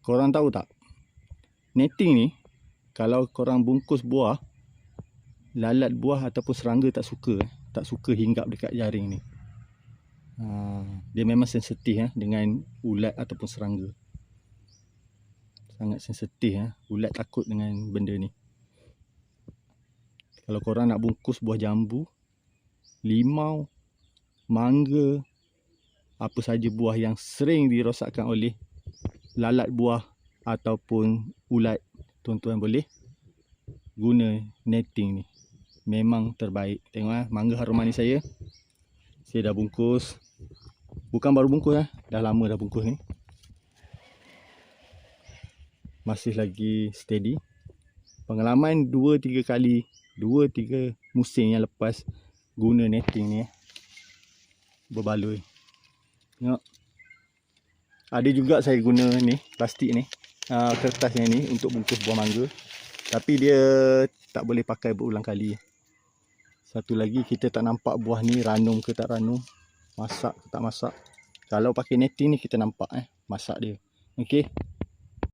Korang tahu tak, netting ni kalau korang bungkus buah, lalat buah ataupun serangga tak suka hinggap dekat jaring ni. Dia memang sensitif dengan ulat ataupun serangga. Sangat sensitif ulat takut dengan benda ni. Kalau korang nak bungkus buah jambu, limau, mangga, apa saja buah yang sering dirosakkan oleh lalat buah ataupun ulat, tuan-tuan boleh guna netting ni. Memang terbaik. Tengok mangga harum manis saya dah bungkus. Bukan baru bungkus dah lama dah bungkus ni. Masih lagi steady. Pengalaman 2-3 kali, 2-3 musim yang lepas guna netting ni berbaloi. Tengok. Ada juga saya guna ni, plastik ni, kertas yang ni untuk bungkus buah mangga. Tapi dia tak boleh pakai berulang kali. Satu lagi, kita tak nampak buah ni ranum ke tak ranum, masak ke tak masak. Kalau pakai netting ni kita nampak masak dia. Okey.